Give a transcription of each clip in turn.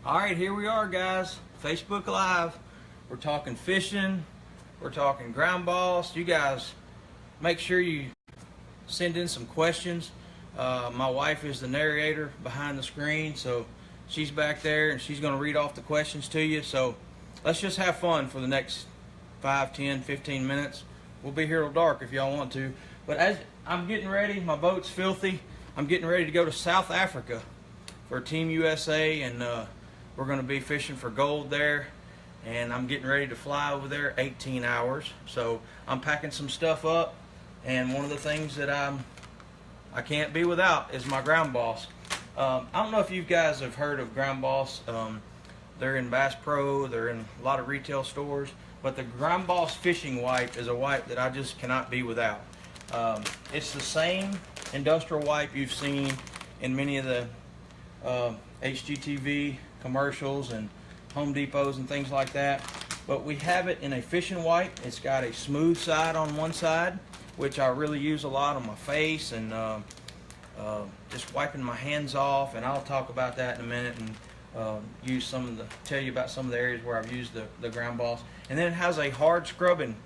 All right, here we are, guys. Facebook Live. We're talking fishing. We're talking Grime Boss. You guys, make sure you send in some questions. My wife is the narrator behind the screen, so she's back there and she's going to read off the questions to you. So let's just have fun for the next 5, 10, 15 minutes. We'll be here till dark if y'all want to. But as I'm getting ready, my boat's filthy. I'm getting ready to go to South Africa for Team USA, and we're going to be fishing for gold there. And I'm getting ready to fly over there 18 hours. So I'm packing some stuff up, and one of the things that I can't be without is my Grime Boss. I don't know if you guys have heard of Grime Boss. They're in Bass Pro, they're in a lot of retail stores, but the Grime Boss fishing wipe is a wipe that I just cannot be without. It's the same industrial wipe you've seen in many of the HGTV commercials and Home Depots and things like that, but we have it in a fishing wipe. It's got a smooth side on one side, which I really use a lot on my face and just wiping my hands off, and I'll talk about that in a minute and tell you about some of the areas where I've used the Grime Boss. And then it has a hard scrubbing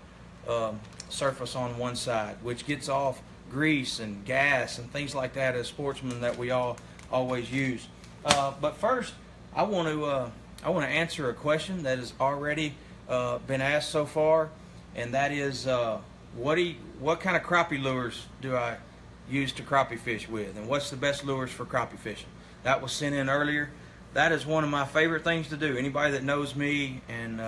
surface on one side, which gets off grease and gas and things like that as sportsmen that we all always use. But first, I want to answer a question that has already been asked so far, and that is what kind of crappie lures do I use to crappie fish with, and what's the best lures for crappie fishing? That was sent in earlier. That is one of my favorite things to do. Anybody that knows me and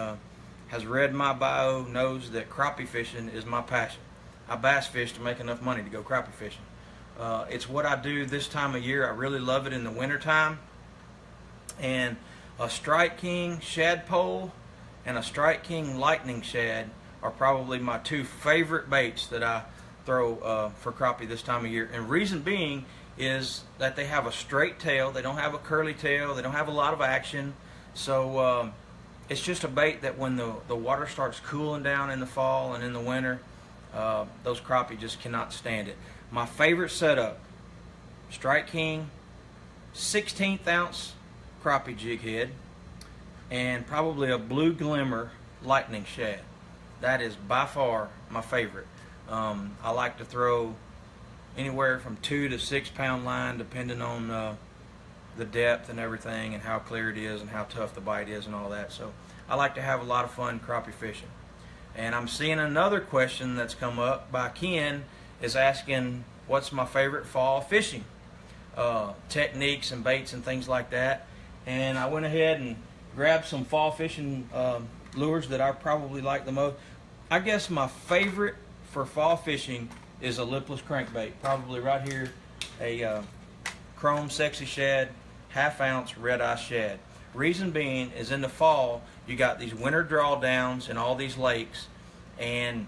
has read my bio knows that crappie fishing is my passion. I bass fish to make enough money to go crappie fishing. It's what I do this time of year. I really love it in the winter time. And a Strike King shad pole and a Strike King lightning shad are probably my two favorite baits that I throw for crappie this time of year. And reason being is that they have a straight tail. They don't have a curly tail. They don't have a lot of action. So it's just a bait that when the water starts cooling down in the fall and in the winter, those crappie just cannot stand it. My favorite setup, Strike King 16th ounce crappie jig head, and probably a blue glimmer lightning shad. That is by far my favorite. I like to throw anywhere from 2 to 6 pound line, depending on the depth and everything, and how clear it is and how tough the bite is and all that. So I like to have a lot of fun crappie fishing. And I'm seeing another question that's come up by Ken, is asking what's my favorite fall fishing techniques and baits and things like that. And I went ahead and grabbed some fall fishing lures that I probably like the most. I guess my favorite for fall fishing is a lipless crankbait. Probably right here, a chrome sexy shad, 1/2 ounce red eye shad. Reason being is in the fall you got these winter drawdowns in all these lakes, and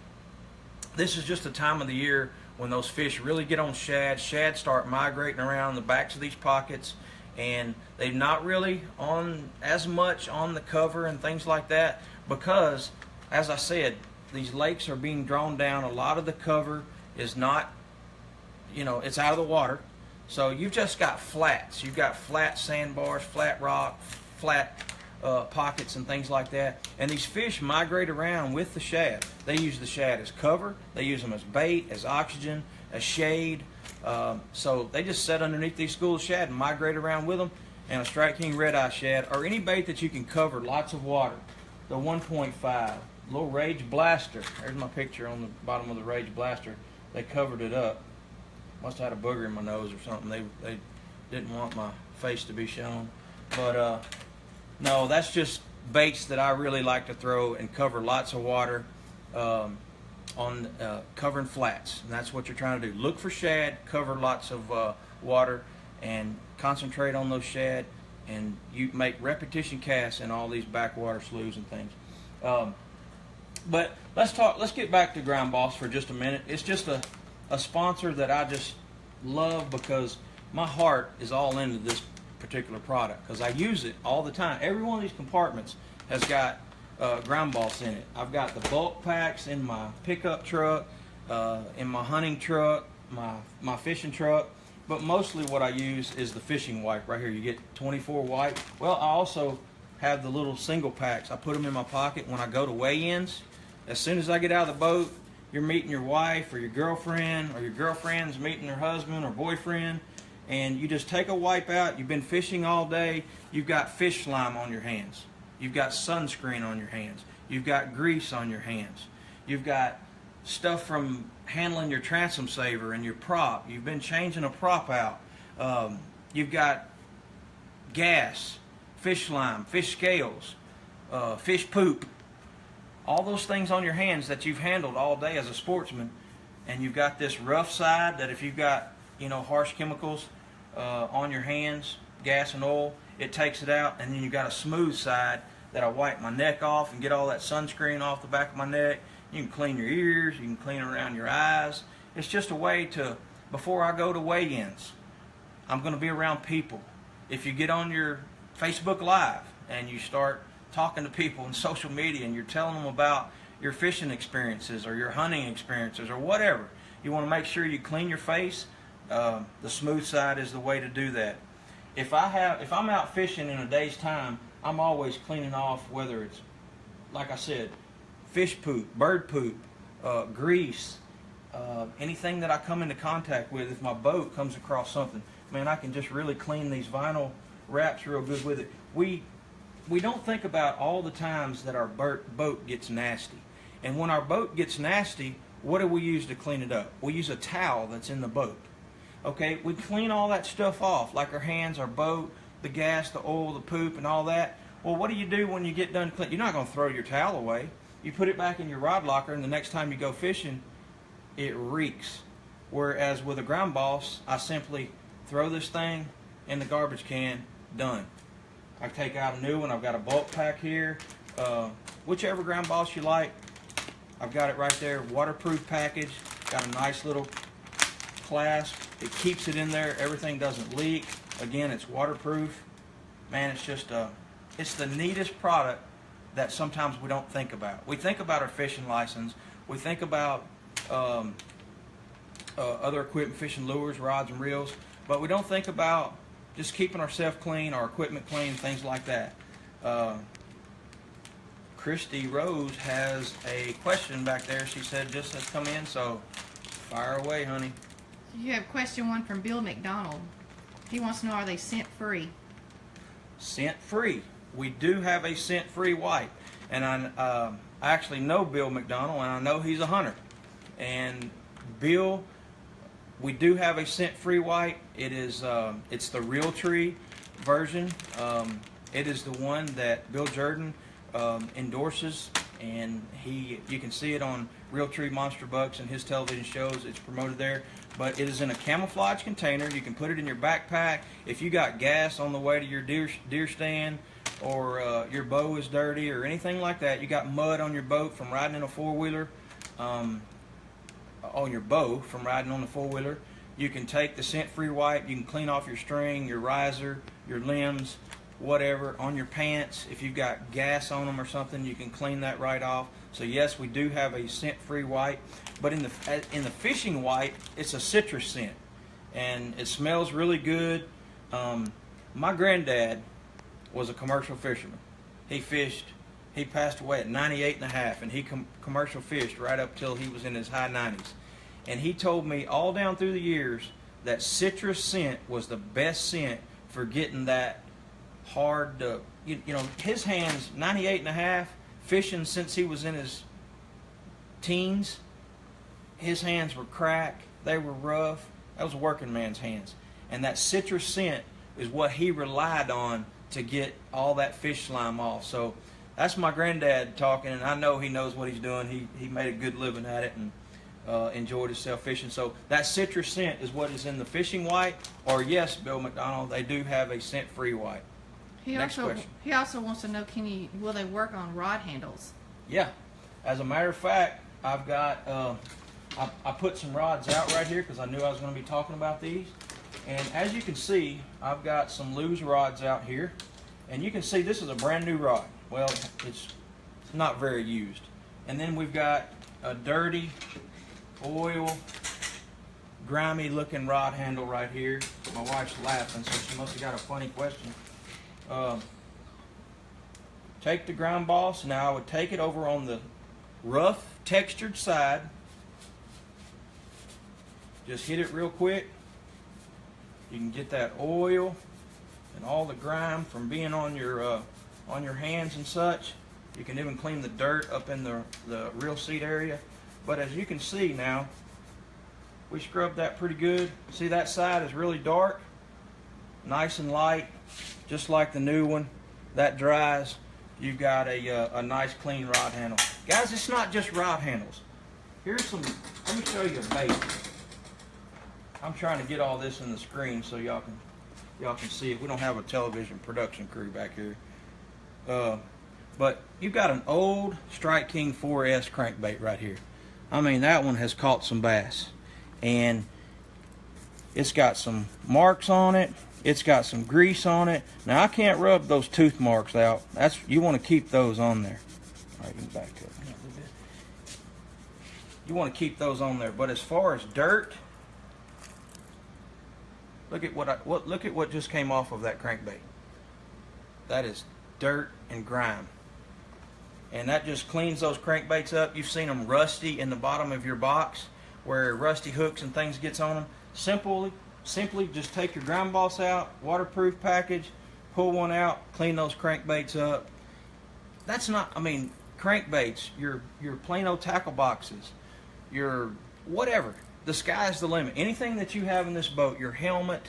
this is just the time of the year when those fish really get on shad. Shad start migrating around the backs of these pockets, and they're not really on as much on the cover and things like that, because as I said, these lakes are being drawn down. A lot of the cover is not, it's out of the water. So you've just got flats. You've got flat sandbars, flat rock, flat pockets and things like that. And these fish migrate around with the shad. They use the shad as cover. They use them as bait, as oxygen, as shade. So they just sit underneath these schools of shad and migrate around with them. And a Strike King red eye shad, or any bait that you can cover lots of water. The 1.5 little Rage Blaster. There's my picture on the bottom of the Rage Blaster. They covered it up. Must have had a booger in my nose or something. They didn't want my face to be shown. But no, that's just baits that I really like to throw and cover lots of water on covering flats. And that's what you're trying to do. Look for shad, cover lots of water, and concentrate on those shad, and you make repetition casts in all these backwater sloughs and things. But let's get back to Grime Boss for just a minute. It's just a sponsor that I just love, because my heart is all into this particular product, because I use it all the time. Every one of these compartments has got Grime Boss in it. I've got the bulk packs in my pickup truck, in my hunting truck, my fishing truck, But mostly what I use is the fishing wipe right here. You get 24 wipe. Well, I also have the little single packs. I put them in my pocket when I go to weigh-ins. As soon as I get out of the boat, you're meeting your wife or your girlfriend, or your girlfriend's meeting her husband or boyfriend, and you just take a wipe out. You've been fishing all day. You've got fish slime on your hands. You've got sunscreen on your hands. You've got grease on your hands. You've got stuff from handling your transom saver and your prop. You've been changing a prop out. You've got gas, fish slime, fish scales, fish poop. All those things on your hands that you've handled all day as a sportsman. And you've got this rough side that if you've got, you know, harsh chemicals on your hands, gas and oil, it takes it out. And then you've got a smooth side that I wipe my neck off and get all that sunscreen off the back of my neck. You can clean your ears, you can clean around your eyes. It's just a way to, before I go to weigh-ins, I'm going to be around people. If you get on your Facebook Live and you start talking to people on social media and you're telling them about your fishing experiences or your hunting experiences or whatever, you want to make sure you clean your face. The smooth side is the way to do that. If I'm out fishing in a day's time, I'm always cleaning off, whether it's, like I said, fish poop, bird poop, grease, anything that I come into contact with. If my boat comes across something, man, I can just really clean these vinyl wraps real good with it. We don't think about all the times that our boat gets nasty. And when our boat gets nasty, what do we use to clean it up? We use a towel that's in the boat. Okay, we clean all that stuff off, like our hands, our boat, the gas, the oil, the poop, and all that. Well, what do you do when you get done cleaning? You're not going to throw your towel away. You put it back in your rod locker, and the next time you go fishing, it reeks. Whereas with a GRIME BOSS, I simply throw this thing in the garbage can, done. I take out a new one. I've got a bulk pack here. Whichever GRIME BOSS you like, I've got it right there. Waterproof package. Got a nice little clasp. It keeps it in there. Everything doesn't leak. Again, it's waterproof. Man, it's just it's the neatest product that sometimes we don't think about. We think about our fishing license. We think about other equipment, fishing lures, rods, and reels, but we don't think about just keeping ourselves clean, our equipment clean, things like that. Christy Rose has a question back there. She said just has come in, so fire away, honey. You have question one from Bill McDonald. He wants to know, are they scent free? Scent free. We do have a scent free wipe, and I actually know Bill McDonald, and I know he's a hunter. And Bill, we do have a scent free wipe. It is it's the Realtree version. It is the one that Bill Jordan endorses, and you can see it on Realtree Monster Bucks and his television shows. It's promoted there. But it is in a camouflage container. You can put it in your backpack. If you got gas on the way to your deer stand, or your bow is dirty or anything like that, you got mud on your boat from riding in a four-wheeler, on your bow from riding on the four-wheeler, you can take the scent-free wipe. You can clean off your string, your riser, your limbs, whatever, on your pants. If you've got gas on them or something, you can clean that right off. So yes, we do have a scent-free wipe, but in the fishing wipe, it's a citrus scent, and it smells really good. My granddad was a commercial fisherman. He fished. He passed away at 98 and a half, and he commercial fished right up till he was in his high 90s. And he told me all down through the years that citrus scent was the best scent for getting that hard, you know, his hands, 98 and a half, fishing since he was in his teens. His hands were cracked. They were rough. That was a working man's hands. And that citrus scent is what he relied on to get all that fish slime off. So that's my granddad talking, and I know he knows what he's doing. He made a good living at it and enjoyed himself fishing. So that citrus scent is what is in the fishing wipe. Or yes, Bill McDonald, they do have a scent-free wipe. He also wants to know, will they work on rod handles? Yeah. As a matter of fact, I've got I put some rods out right here because I knew I was going to be talking about these. And as you can see, I've got some loose rods out here. And you can see this is a brand new rod. Well, it's not very used. And then we've got a dirty oil grimy looking rod handle right here. My wife's laughing, so she must have got a funny question. Take the Grime Boss. Now I would take it over on the rough textured side. Just hit it real quick. You can get that oil and all the grime from being on your hands and such. You can even clean the dirt up in the real seat area. But as you can see now, we scrubbed that pretty good. See, that side is really dark, nice and light, just like the new one. That dries. You've got a nice clean rod handle. Guys, it's not just rod handles. Here's some, let me show you a bait. I'm trying to get all this in the screen so y'all can see it. We don't have a television production crew back here. But you've got an old Strike King 4S crankbait right here. I mean, that one has caught some bass. And it's got some marks on it. It's got some grease on it. Now, I can't rub those tooth marks out. You want to keep those on there. All right, you can back up. You want to keep those on there. But as far as dirt, look at what just came off of that crankbait. That is dirt and grime. And that just cleans those crankbaits up. You've seen them rusty in the bottom of your box where rusty hooks and things gets on them. Simply just take your Grime Boss out, waterproof package, pull one out, clean those crankbaits up. That's not, I mean, crankbaits, your plain old tackle boxes, your whatever. The sky's the limit. Anything that you have in this boat, your helmet,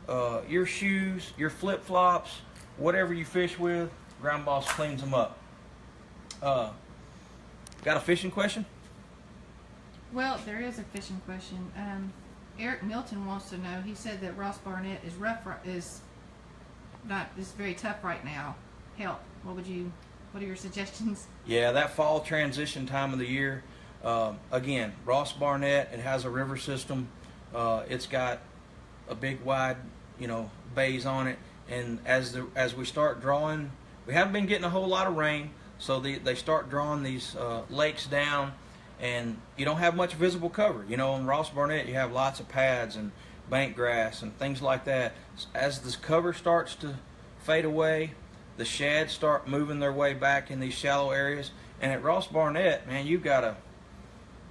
your shoes, your flip-flops, whatever you fish with, Grime Boss cleans them up. Got a fishing question? Well, there is a fishing question. Eric Milton wants to know. He said that Ross Barnett is very tough right now. Help. What are your suggestions? Yeah, that fall transition time of the year. Again, Ross Barnett. It has a river system. It's got a big wide, bays on it. And as we start drawing, we haven't been getting a whole lot of rain, so they start drawing these lakes down. And you don't have much visible cover. On Ross Barnett, you have lots of pads and bank grass and things like that. As this cover starts to fade away, the shads start moving their way back in these shallow areas. And at Ross Barnett, man, you've got to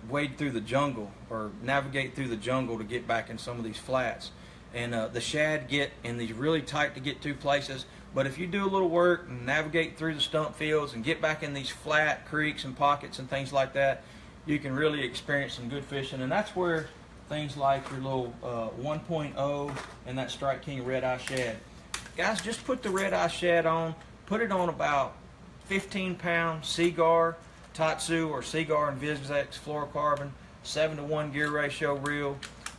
wade through the jungle or navigate through the jungle to get back in some of these flats. And the shad get in these really tight to get to places. But if you do a little work and navigate through the stump fields and get back in these flat creeks and pockets and things like that, you can really experience some good fishing. And that's where things like your little 1.0 and that Strike King Red Eye Shad. Guys, just put the Red Eye Shad on. Put it on about 15-pound Seagar Tatsu or Seagar and Vizx fluorocarbon 7-to-1 gear ratio reel.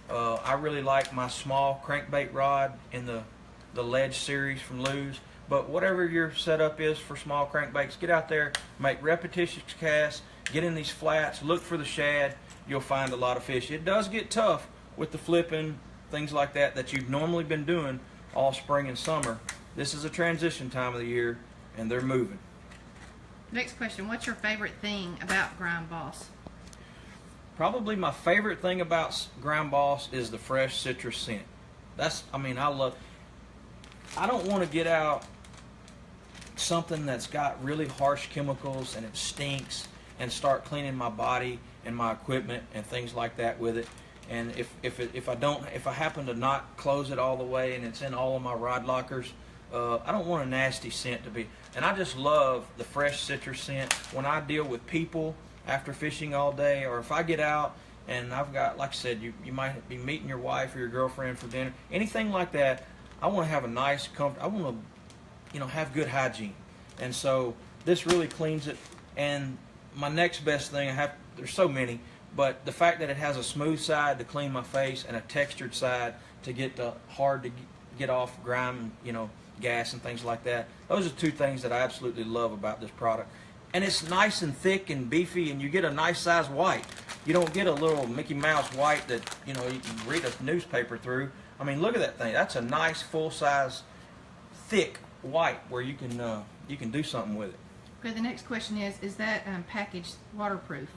I really like my small crankbait rod in the Ledge series from Lew's. But whatever your setup is for small crankbaits, get out there, make repetitious casts, get in these flats, look for the shad. You'll find a lot of fish. It does get tough with the flipping, things like that you've normally been doing all spring and summer. This is a transition time of the year, and they're moving. Next question. What's your favorite thing about Grime Boss? Probably my favorite thing about Grime Boss is the fresh citrus scent. I don't want to get out something that's got really harsh chemicals and it stinks and start cleaning my body and my equipment and things like that with it. And if I happen to not close it all the way and it's in all of my rod lockers, I don't want a nasty scent to be. And I just love the fresh citrus scent when I deal with people after fishing all day, or if I get out and I've got, like I said, you might be meeting your wife or your girlfriend for dinner, anything like that. I want to have a nice comfort. I want to, have good hygiene, and so this really cleans it. And my next best thing, there's so many, but the fact that it has a smooth side to clean my face and a textured side to get the hard to get off grime, gas and things like that. Those are two things that I absolutely love about this product. And it's nice and thick and beefy, and you get a nice size white. You don't get a little Mickey Mouse white that you can read a newspaper through. I mean, look at that thing. That's a nice full size, thick white where you can do something with it. Okay, the next question is that package waterproof?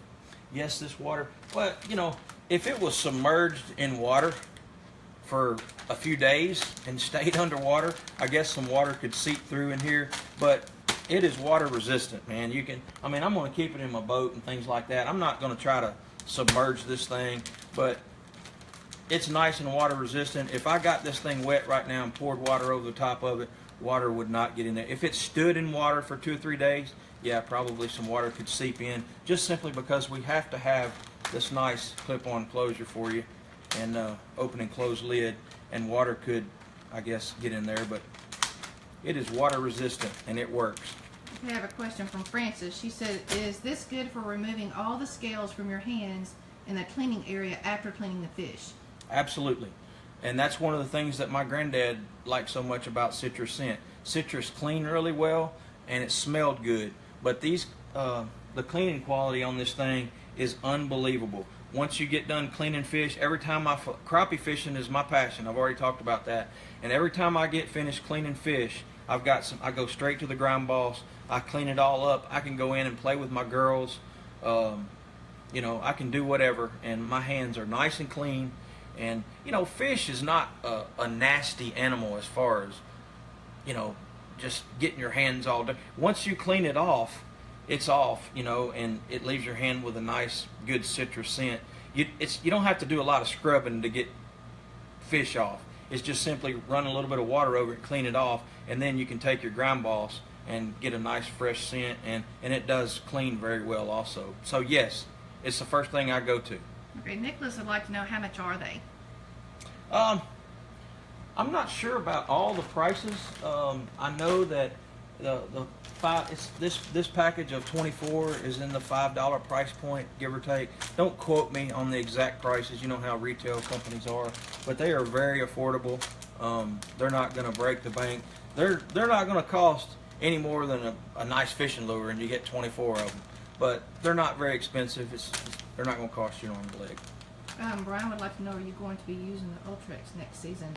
Yes, this water. Well, if it was submerged in water for a few days and stayed underwater, I guess some water could seep through in here, but it is water resistant, man. You can, I mean, I'm going to keep it in my boat and things like that. I'm not going to try to submerge this thing, but it's nice and water resistant. If I got this thing wet right now and poured water over the top of it, water would not get in there. If it stood in water for 2 or 3 days, yeah, probably some water could seep in, just simply because we have to have this nice clip-on closure for you, and open and close lid, and water could, I guess, get in there, but it is water resistant and it works. We have a question from Frances. She said, is this good for removing all the scales from your hands in the cleaning area after cleaning the fish? Absolutely. And that's one of the things that my granddad liked so much about citrus scent. Citrus cleaned really well and it smelled good. But these, the cleaning quality on this thing is unbelievable. Once you get done cleaning fish, every time crappie fishing is my passion. I've already talked about that. And every time I get finished cleaning fish, I go straight to the Grime Boss. I clean it all up. I can go in and play with my girls. You know, I can do whatever, and my hands are nice and clean. And, you know, fish is not a nasty animal as far as, you know, just getting your hands all done. Once you clean it off, it's off, you know, and it leaves your hand with a nice, good citrus scent. You don't have to do a lot of scrubbing to get fish off. It's just simply run a little bit of water over it, clean it off, and then you can take your Grime Boss and get a nice fresh scent, and it does clean very well also. So yes, it's the first thing I go to. Okay, Nicholas would like to know, how much are they? I'm not sure about all the prices. I know that this package of 24 is in the $5 price point, give or take. Don't quote me on the exact prices. You know how retail companies are, but they are very affordable. They're not going to break the bank. They're not going to cost any more than a nice fishing lure, and you get 24 of them. But they're not very expensive. They're not going to cost you an arm and a leg. Brian would like to know, are you going to be using the Ultrex next season?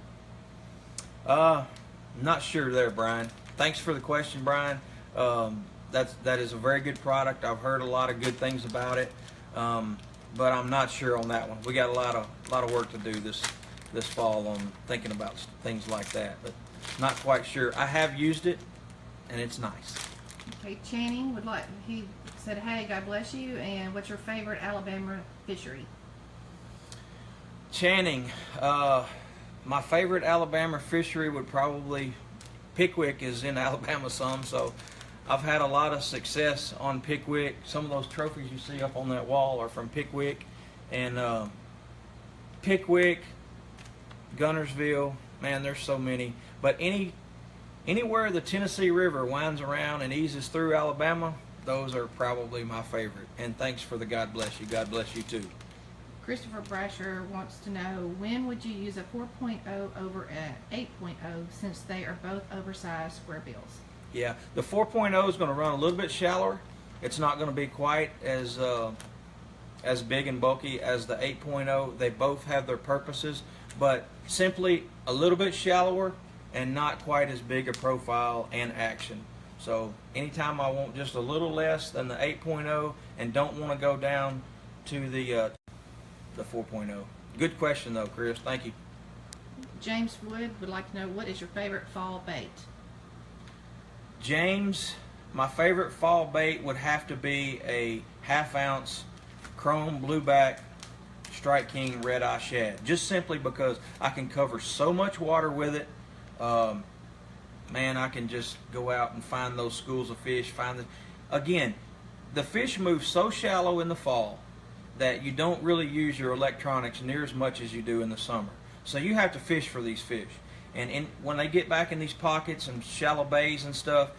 Not sure there, Brian. Thanks for the question, Brian. That is a very good product. I've heard a lot of good things about it, but I'm not sure on that one. We got a lot of work to do this fall on thinking about things like that, but not quite sure. I have used it, and it's nice. Okay, Channing he said, hey, God bless you, and what's your favorite Alabama fishery? Channing, my favorite Alabama fishery would probably, Pickwick is in Alabama some, so I've had a lot of success on Pickwick. Some of those trophies you see up on that wall are from Pickwick, and Pickwick, Gunnersville, man, there's so many. But anywhere the Tennessee River winds around and eases through Alabama, those are probably my favorite. And thanks for the God bless you. God bless you too. Christopher Brasher wants to know, when would you use a 4.0 over an 8.0 since they are both oversized square bills? Yeah, the 4.0 is going to run a little bit shallower. It's not going to be quite as big and bulky as the 8.0. They both have their purposes, but simply a little bit shallower and not quite as big a profile and action. So anytime I want just a little less than the 8.0 and don't want to go down to the 4.0. Good question though, Chris. Thank you. James Wood would like to know, what is your favorite fall bait? James, my favorite fall bait would have to be a 1/2 ounce chrome blueback Strike King red eye shad. Just simply because I can cover so much water with it. Man, I can just go out and find those schools of fish. Again, the fish move so shallow in the fall that you don't really use your electronics near as much as you do in the summer. So you have to fish for these fish. And when they get back in these pockets and shallow bays and stuff,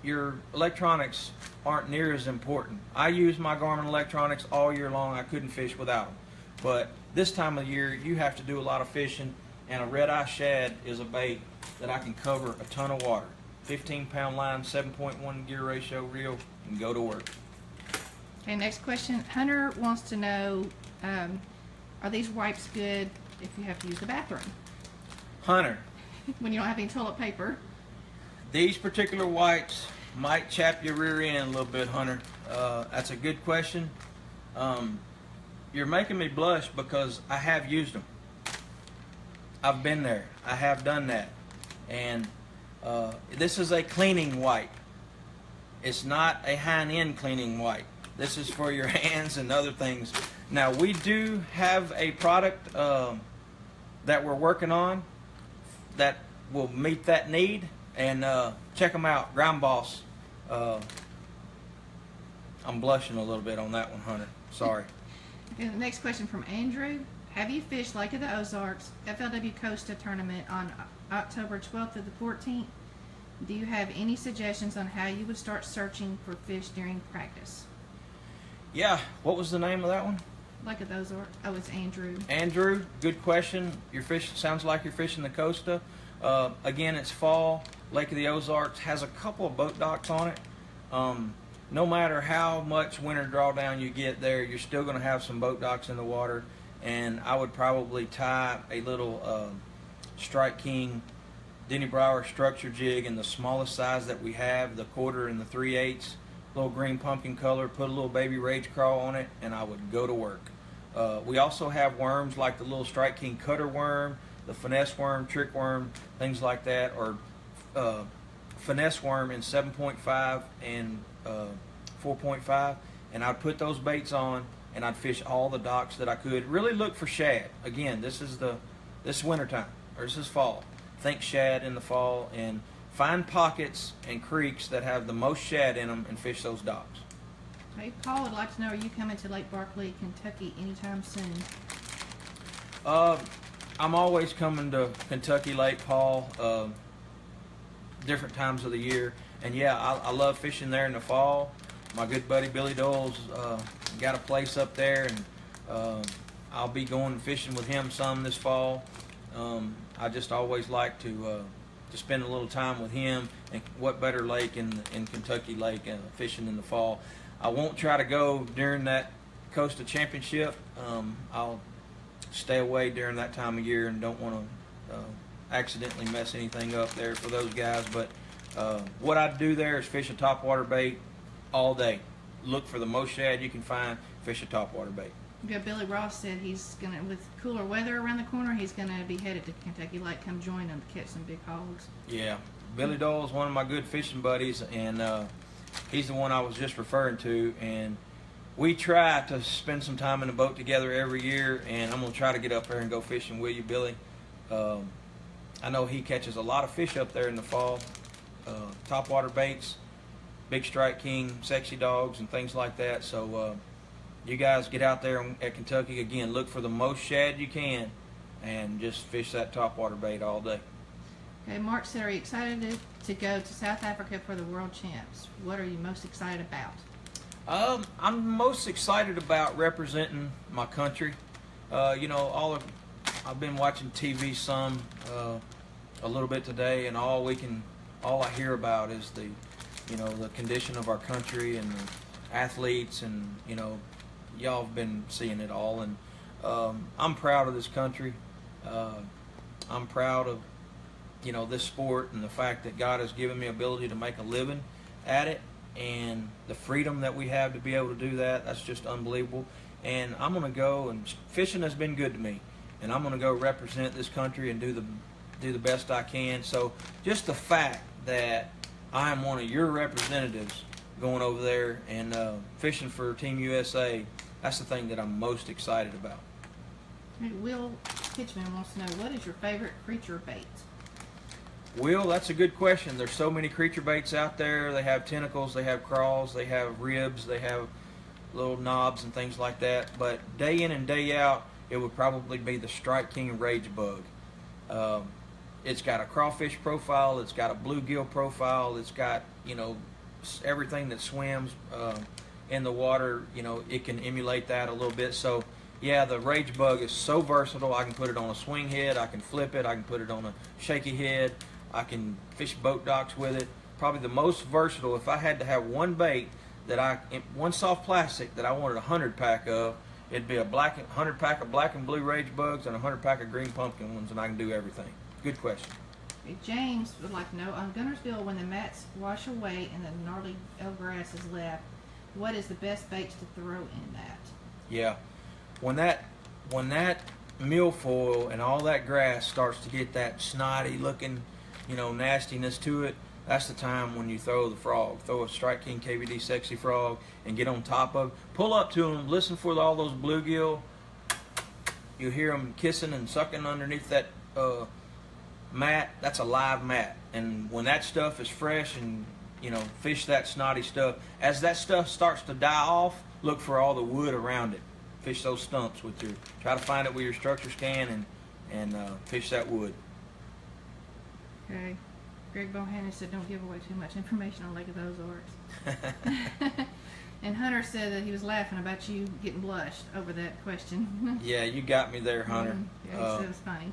your electronics aren't near as important. I use my Garmin electronics all year long. I couldn't fish without them. But this time of year, you have to do a lot of fishing, and a red eye shad is a bait that I can cover a ton of water. 15-pound line, 7.1 gear ratio reel, and go to work. Okay, next question. Hunter wants to know, are these wipes good if you have to use the bathroom? Hunter, when you don't have any toilet paper. These particular wipes might chap your rear end a little bit, Hunter. That's a good question. you're making me blush because I have used them. I've been there. I have done that. And this is a cleaning wipe. It's not a high-end cleaning wipe. This is for your hands and other things. Now, we do have a product that we're working on that will meet that need. And check them out, GRIME BOSS. I'm blushing a little bit on that one, Hunter. Sorry. Okay, the next question from Andrew. Have you fished Lake of the Ozarks FLW Costa tournament on October 12th to the 14th? Do you have any suggestions on how you would start searching for fish during practice? Yeah, what was the name of that one? Lake of the Ozarks. Oh, it's Andrew. Andrew, good question. Your fish sounds like you're fishing the Costa. Again, it's fall. Lake of the Ozarks has a couple of boat docks on it. No matter how much winter drawdown you get there, you're still going to have some boat docks in the water. And I would probably tie a little Strike King Denny Brower structure jig in the smallest size that we have, the 1/4 and the 3/8, little green pumpkin color, put a little baby rage crawl on it, and I would go to work. We also have worms like the little Strike King cutter worm, the finesse worm, trick worm, things like that, or finesse worm in 7.5 and 4.5, and I'd put those baits on and I'd fish all the docks that I could. Really look for shad. Again, this is winter time, or this is fall. Think shad in the fall, and find pockets and creeks that have the most shad in them and fish those docks. Hey, Paul would like to know, are you coming to Lake Barkley, Kentucky anytime soon? I'm always coming to Kentucky Lake, Paul, different times of the year. And yeah, I love fishing there in the fall. My good buddy Billy Dole's got a place up there, and I'll be going fishing with him some this fall. I just always like to spend a little time with him, and what better lake in Kentucky Lake fishing in the fall. I won't try to go during that Costa Championship. I'll stay away during that time of year and don't want to accidentally mess anything up there for those guys. But what I do there is fish a topwater bait all day. Look for the most shad you can find, fish a topwater bait. Yeah, Billy Ross said he's gonna, with cooler weather around the corner, he's gonna be headed to Kentucky Lake. Come join him to catch some big hogs. Yeah, Billy Dole's one of my good fishing buddies, and he's the one I was just referring to. And we try to spend some time in the boat together every year, and I'm gonna try to get up there and go fishing with you, Billy. I know he catches a lot of fish up there in the fall, topwater baits, big Strike King, sexy dogs, and things like that. So you guys get out there at Kentucky, again, look for the most shad you can and just fish that topwater bait all day. Okay, Mark said, are you excited to go to South Africa for the World Champs? What are you most excited about? I'm most excited about representing my country. You know, I've been watching TV some, a little bit today, and all I hear about is the condition of our country and the athletes, and y'all have been seeing it all, and I'm proud of this country. I'm proud of this sport and the fact that God has given me ability to make a living at it, and the freedom that we have to be able to do that. That's just unbelievable. And I'm going to go, and fishing has been good to me, and I'm going to go represent this country and do the best I can. So just the fact that I am one of your representatives going over there and fishing for Team USA, that's the thing that I'm most excited about. Hey, Will Hitchman wants to know, what is your favorite creature bait? Will, that's a good question. There's so many creature baits out there. They have tentacles, they have crawls, they have ribs, they have little knobs and things like that. But day in and day out, it would probably be the Strike King Rage Bug. It's got a crawfish profile, it's got a bluegill profile, it's got everything that swims in the water. It can emulate that a little bit. So yeah, the Rage Bug is so versatile. I can put it on a swing head, I can flip it, I can put it on a shaky head, I can fish boat docks with it. Probably the most versatile. If I had to have one bait one soft plastic that I wanted 100 pack of, it'd be a 100 pack of black and blue Rage Bugs and 100 pack of green pumpkin ones, and I can do everything. Good question. Okay, James would like to know, on Gunnersville, when the mats wash away and the gnarly grass is left, what is the best baits to throw in that? Yeah. when that milfoil and all that grass starts to get that snotty looking, nastiness to it, that's the time when you throw the frog. Throw a Strike King KVD Sexy Frog and get on top of it. Pull up to them, listen for all those bluegill. You hear them kissing and sucking underneath that mat. That's a live mat. And when that stuff is fresh and, fish that snotty stuff, as that stuff starts to die off, look for all the wood around it. Fish those stumps try to find it with your structure scan and fish that wood. Okay. Greg Bohannon said don't give away too much information on Lake of the Ozarks. And Hunter said that he was laughing about you getting blushed over that question. Yeah, you got me there, Hunter. Yeah, he said it was funny.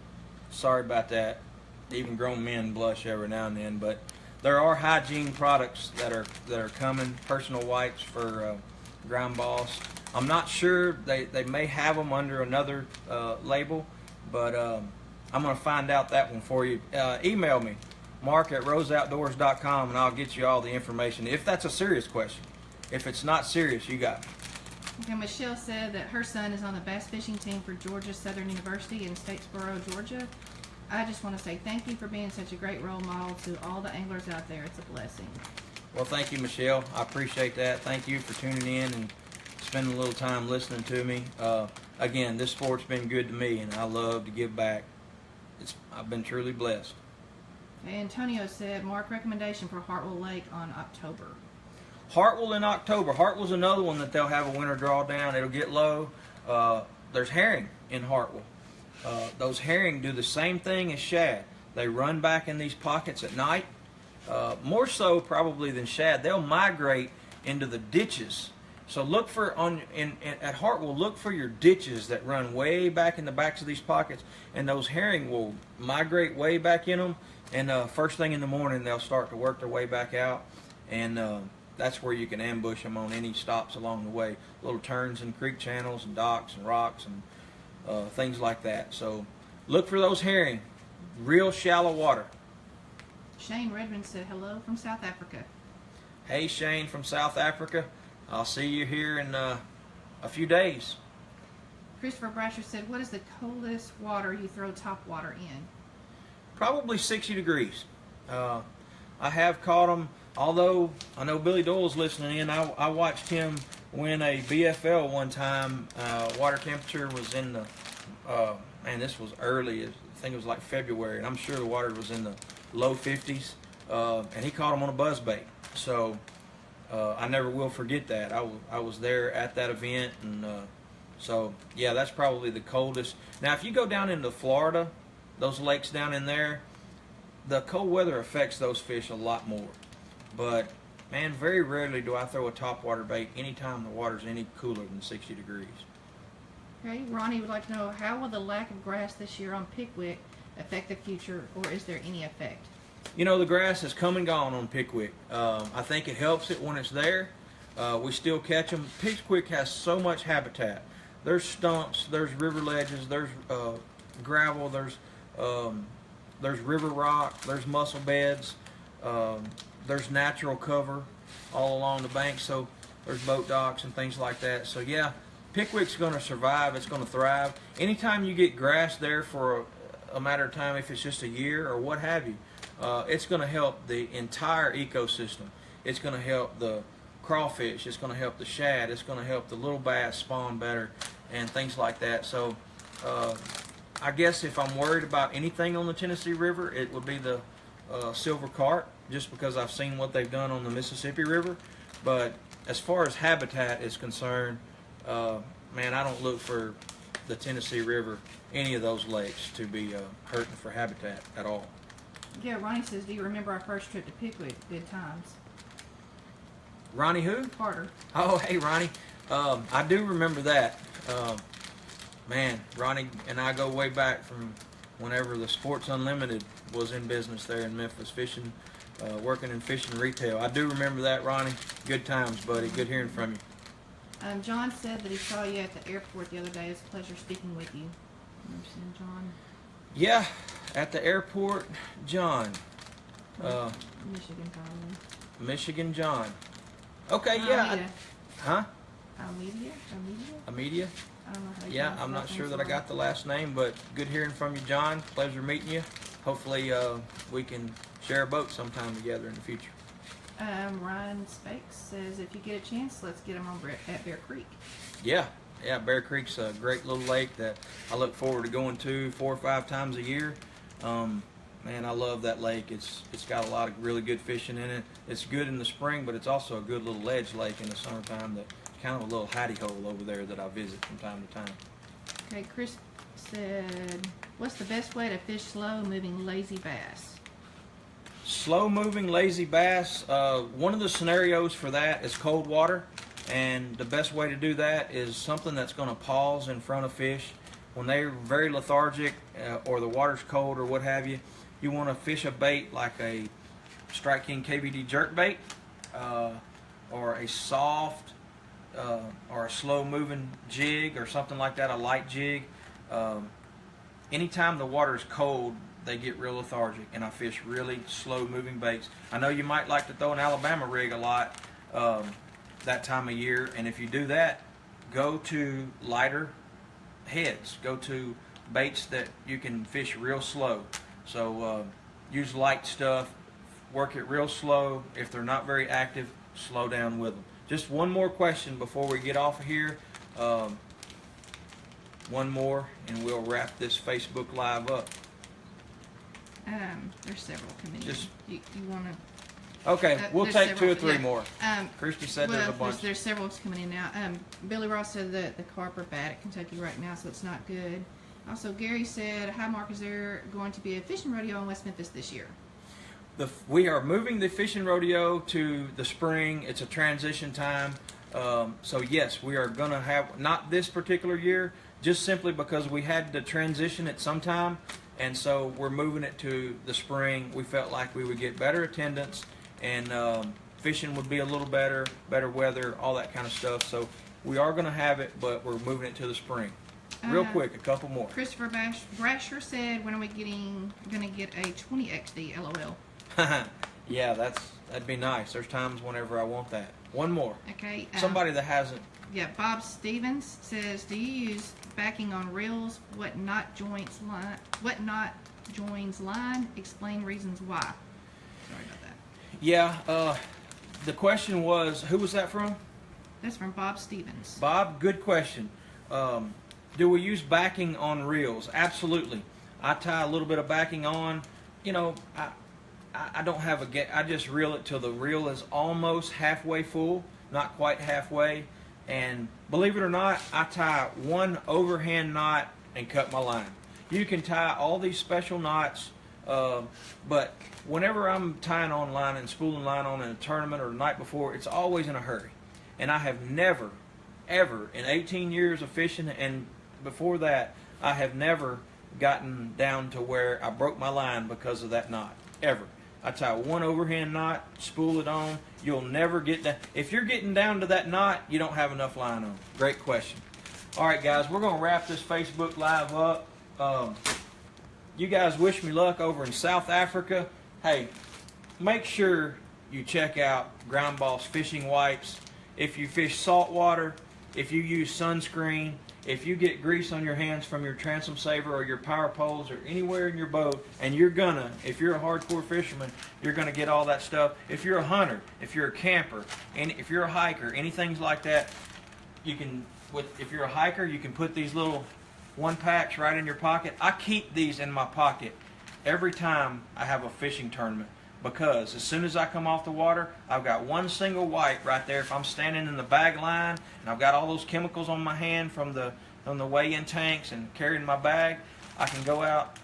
Sorry about that. Even grown men blush every now and then, but there are hygiene products that are coming. Personal wipes for GRIME BOSS. I'm not sure, they may have them under another label, but I'm going to find out that one for you. Email me, mark@roseoutdoors.com, and I'll get you all the information if that's a serious question. If it's not serious, you got me. Okay, Michelle said that her son is on the bass fishing team for Georgia Southern University in Statesboro, Georgia. I just want to say thank you for being such a great role model to all the anglers out there. It's a blessing. Well, thank you, Michelle. I appreciate that. Thank you for tuning in and spending a little time listening to me. Again, this sport's been good to me, and I love to give back. I've been truly blessed. Antonio said, Mark, recommendation for Hartwell Lake on October. Hartwell in October. Hartwell's another one that they'll have a winter drawdown. It'll get low. There's herring in Hartwell. Those herring do the same thing as shad. They run back in these pockets at night. More so probably than shad. They'll migrate into the ditches. So look for at Hartwell, look for your ditches that run way back in the backs of these pockets, and those herring will migrate way back in them. And first thing in the morning, they'll start to work their way back out, and that's where you can ambush them on any stops along the way, little turns in creek channels and docks and rocks and things like that. So look for those herring, real shallow water. Shane Redmond said hello from South Africa. Hey Shane from South Africa. I'll see you here in a few days. Christopher Brasher said, what is the coldest water you throw top water in? Probably 60 degrees. I have caught them, although I know Billy Doyle's listening in. I watched him win a BFL one time. Water temperature was in the, man, this was early. I think it was like February, and I'm sure the water was in the low 50s. And he caught them on a buzzbait. So I never will forget that. I was there at that event, and so yeah, that's probably the coldest. Now, if you go down into Florida, those lakes down in there, the cold weather affects those fish a lot more. But man, very rarely do I throw a topwater bait anytime the water's any cooler than 60 degrees. Okay, Ronnie would like to know, how will the lack of grass this year on Pickwick affect the future, or is there any effect? You know, the grass has come and gone on Pickwick. I think it helps it when it's there. We still catch them. Pickwick has so much habitat. There's stumps, there's river ledges, there's gravel, there's river rock, there's mussel beds, there's natural cover all along the bank. So there's boat docks and things like that. So yeah, Pickwick's going to survive. It's going to thrive. Anytime you get grass there for a matter of time, if it's just a year or what have you, it's going to help the entire ecosystem. It's going to help the crawfish. It's going to help the shad. It's going to help the little bass spawn better and things like that. So I guess if I'm worried about anything on the Tennessee River, it would be the silver carp, just because I've seen what they've done on the Mississippi River. But as far as habitat is concerned, man, I don't look for the Tennessee River, any of those lakes, to be hurting for habitat at all. Yeah, Ronnie says, do you remember our first trip to Pickwick? Good times. Ronnie who? Carter. Oh, hey, Ronnie. I do remember that. Man, Ronnie and I go way back from whenever the Sports Unlimited was in business there in Memphis, fishing, working in fishing retail. I do remember that, Ronnie. Good times, buddy. Good hearing from you. John said that he saw you at the airport the other day. It's a pleasure speaking with you. Remember seeing John? Yeah, at the airport, John. Michigan, probably. Michigan John. Okay, yeah. Almeida. Huh? Almedia? Amedia? I don't know how you Yeah, pronounce I'm the not last sure name, that I sorry. got the last name, but good hearing from you, John. Pleasure meeting you. Hopefully we can share a boat sometime together in the future. Ryan Spakes says, if you get a chance, let's get them over at Bear Creek. Yeah, Bear Creek's a great little lake that I look forward to going to 4 or 5 times a year. Man, I love that lake. It's got a lot of really good fishing in it. It's good in the spring, but it's also a good little ledge lake in the summertime. That's kind of a little hidey hole over there that I visit from time to time. Okay, Chris said, what's the best way to fish slow-moving lazy bass? Slow-moving lazy bass, one of the scenarios for that is cold water, and the best way to do that is something that's going to pause in front of fish. When they're very lethargic or the water's cold or what have you, you want to fish a bait like a Strike King KVD jerk bait or a soft or a slow-moving jig or something like that, a light jig. Anytime the water is cold, they get real lethargic, and I fish really slow-moving baits. I know you might like to throw an Alabama rig a lot that time of year, and if you do that, go to lighter heads. Go to baits that you can fish real slow. So use light stuff, work it real slow. If they're not very active, slow down with them. Just one more question before we get off of here. One more, and we'll wrap this Facebook Live up. There's several coming in. Just- You want to... Okay, we'll there's take 2 or several, 3 yeah. more. Christy said there's a bunch. There's several coming in now. Billy Ross said that the carp are bad at Kentucky right now, so it's not good. Also, Gary said, hi Mark, is there going to be a fishing rodeo in West Memphis this year? We are moving the fishing rodeo to the spring. It's a transition time. So yes, we are going to have, not this particular year, just simply because we had to transition it sometime, and so we're moving it to the spring. We felt like we would get better attendance, and fishing would be a little better weather, all that kind of stuff. So we are going to have it, but we're moving it to the spring. Real quick, a couple more. Christopher Brasher said, when are we going to get a 20XD, LOL? Yeah, that'd be nice. There's times whenever I want that. One more. Okay. Somebody that hasn't. Yeah, Bob Stevens says, do you use backing on reels? What not joins line? Explain reasons why. Sorry about that. Yeah, the question was, who was that from? That's from Bob Stevens. Bob, good question. Do we use backing on reels? Absolutely. I tie a little bit of backing on. You know, I don't have I just reel it till the reel is almost halfway full, not quite halfway. And believe it or not, I tie one overhand knot and cut my line. You can tie all these special knots, but whenever I'm tying on line and spooling line on in a tournament or the night before, it's always in a hurry. And I have never, ever, in 18 years of fishing and before that, I have never gotten down to where I broke my line because of that knot, ever. I tie one overhand knot, spool it on. You'll never get down. If you're getting down to that knot, you don't have enough line on. Great question. All right, guys, we're going to wrap this Facebook Live up. You guys wish me luck over in South Africa. Hey, make sure you check out GRIME BOSS fishing wipes. If you fish saltwater, if you use sunscreen, if you get grease on your hands from your transom saver or your power poles or anywhere in your boat, and if you're a hardcore fisherman, you're gonna get all that stuff. If you're a hunter, if you're a camper, and if you're a hiker, anything like that, if you're a hiker, you can put these little 1-packs right in your pocket. I keep these in my pocket every time I have a fishing tournament, because as soon as I come off the water, I've got one single wipe right there. If I'm standing in the bag line and I've got all those chemicals on my hand from the weigh-in tanks and carrying my bag, I can go out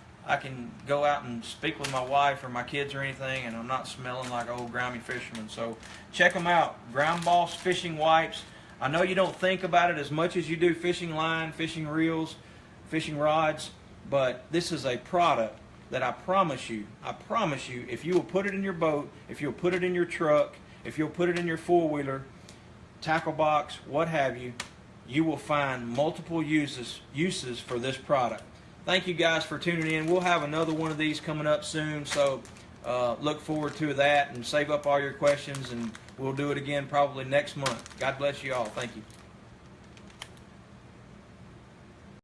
and speak with my wife or my kids or anything, and I'm not smelling like old grimy fisherman. So check them out, GRIME BOSS fishing wipes. I know you don't think about it as much as you do fishing line, fishing reels, fishing rods, but this is a product that I promise you, if you will put it in your boat, if you'll put it in your truck, if you'll put it in your four-wheeler, tackle box, what have you, you will find multiple uses for this product. Thank you guys for tuning in. We'll have another one of these coming up soon, so look forward to that, and save up all your questions, and we'll do it again probably next month. God bless you all. Thank you.